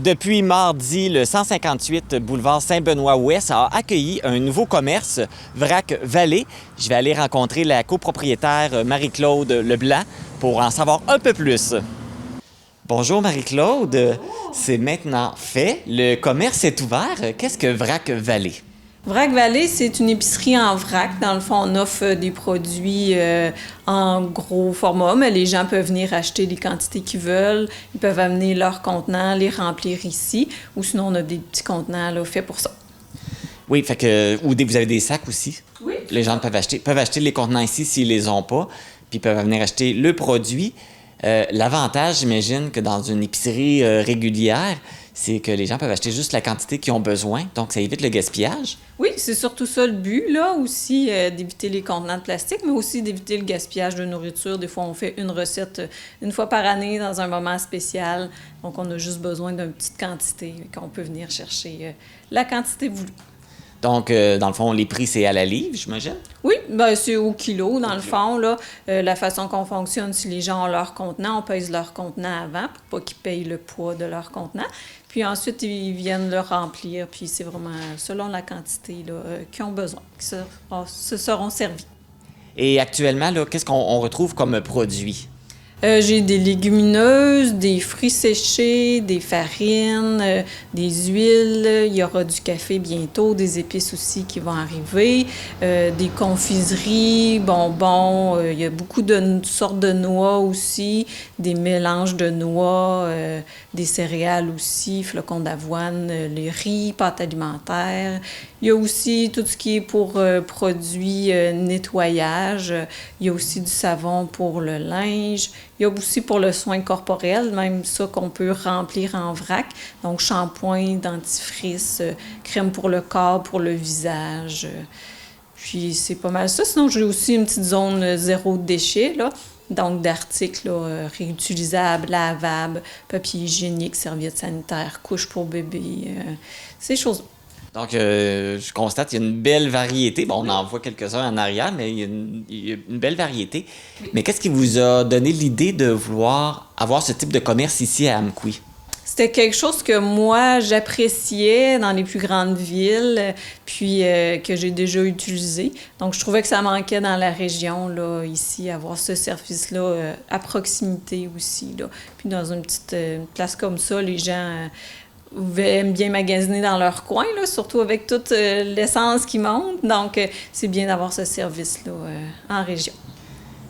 Depuis mardi, le 158 boulevard Saint-Benoît-Ouest a accueilli un nouveau commerce, Vrac Vallée. Je vais aller rencontrer la copropriétaire Marie-Claude Leblanc pour en savoir un peu plus. Bonjour Marie-Claude, c'est maintenant fait. Le commerce est ouvert. Qu'est-ce que Vrac Vallée? Vrac Vallée, c'est une épicerie en vrac. Dans le fond, on offre des produits en gros format, mais les gens peuvent venir acheter les quantités qu'ils veulent. Ils peuvent amener leurs contenants, les remplir ici, ou sinon on a des petits contenants là, faits pour ça. Oui, fait que vous avez des sacs aussi. Oui. Les gens peuvent acheter les contenants ici s'ils les ont pas, puis ils peuvent venir acheter le produit. L'avantage, j'imagine, que dans une épicerie régulière, c'est que les gens peuvent acheter juste la quantité qu'ils ont besoin, donc ça évite le gaspillage. Oui, c'est surtout ça le but, là, aussi, d'éviter les contenants de plastique, mais aussi d'éviter le gaspillage de nourriture. Des fois, on fait une recette une fois par année dans un moment spécial, donc on a juste besoin d'une petite quantité, qu'on peut venir chercher la quantité voulue. Donc, dans le fond, les prix, c'est à la livre, j'imagine? Oui, bien, c'est au kilo, dans le fond, là. La façon qu'on fonctionne, si les gens ont leur contenant, on pèse leur contenant avant pour pas qu'ils payent le poids de leur contenant. Puis ensuite, ils viennent le remplir, puis c'est vraiment selon la quantité là, qu'ils ont besoin, qui se seront servis. Et actuellement, là, qu'est-ce qu'on retrouve comme produit? J'ai des légumineuses, des fruits séchés, des farines, des huiles. Il y aura du café bientôt, des épices aussi qui vont arriver, des confiseries, bonbons. Il y a beaucoup de sortes de noix aussi, des mélanges de noix, des céréales aussi, flocons d'avoine, les riz, pâtes alimentaires. Il y a aussi tout ce qui est pour produits nettoyage. Il y a aussi du savon pour le linge. Il y a aussi pour le soin corporel, même ça qu'on peut remplir en vrac. Donc, shampoing, dentifrice, crème pour le corps, pour le visage. Puis, c'est pas mal ça. Sinon, j'ai aussi une petite zone zéro déchet, là. Donc, d'articles là, réutilisables, lavables, papier hygiénique, serviettes sanitaires, couches pour bébé, ces choses-là. Donc, je constate qu'il y a une belle variété. Bon, on en voit quelques-uns en arrière, mais il y a une belle variété. Oui. Mais qu'est-ce qui vous a donné l'idée de vouloir avoir ce type de commerce ici à Amqui? C'était quelque chose que moi, j'appréciais dans les plus grandes villes, puis que j'ai déjà utilisé. Donc, je trouvais que ça manquait dans la région, là, ici, avoir ce service-là à proximité aussi, là. Puis dans une petite place comme ça, les gens aiment bien magasiner dans leur coin, là, surtout avec toute l'essence qui monte. Donc, c'est bien d'avoir ce service-là en région.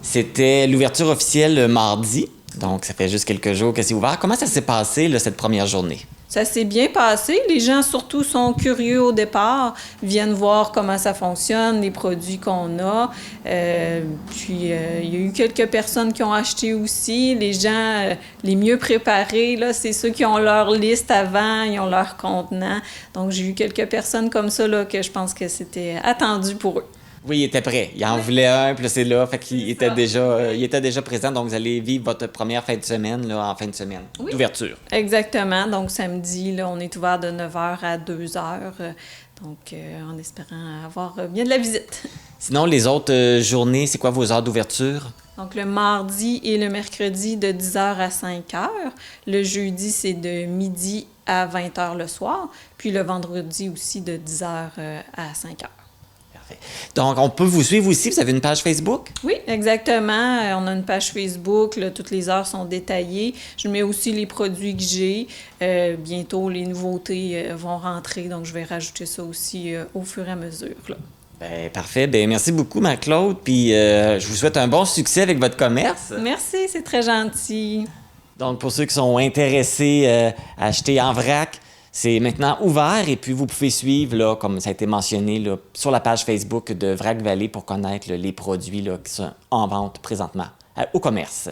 C'était l'ouverture officielle mardi. Donc, ça fait juste quelques jours que c'est ouvert. Comment ça s'est passé, là, cette première journée? Ça s'est bien passé. Les gens, surtout, sont curieux au départ, viennent voir comment ça fonctionne, les produits qu'on a. Puis, il y a eu quelques personnes qui ont acheté aussi. Les gens les mieux préparés, là, c'est ceux qui ont leur liste avant, ils ont leur contenant. Donc, j'ai eu quelques personnes comme ça, là, que je pense que c'était attendu pour eux. Oui, il était prêt. Il en voulait un, puis là, c'est là. Fait qu'il était déjà présent. Donc, vous allez vivre votre première fin de semaine, là, en fin de semaine, d'ouverture. Exactement. Donc, samedi, là, on est ouvert de 9h à 2h. Donc, en espérant avoir bien de la visite. Sinon, les autres journées, c'est quoi vos heures d'ouverture? Donc, le mardi et le mercredi, de 10h à 5h. Le jeudi, c'est de midi à 20h le soir. Puis le vendredi aussi, de 10h à 5h. Donc, on peut vous suivre aussi. Vous avez une page Facebook? Oui, exactement. On a une page Facebook. Là, toutes les heures sont détaillées. Je mets aussi les produits que j'ai. Bientôt, les nouveautés vont rentrer. Donc, je vais rajouter ça aussi au fur et à mesure. Là. Bien, parfait. Bien, merci beaucoup, Marie-Claude. Puis, je vous souhaite un bon succès avec votre commerce. Merci, c'est très gentil. Donc, pour ceux qui sont intéressés à acheter en vrac, c'est maintenant ouvert et puis vous pouvez suivre, là, comme ça a été mentionné, là, sur la page Facebook de Vrac Vallée pour connaître là, les produits là, qui sont en vente présentement au commerce.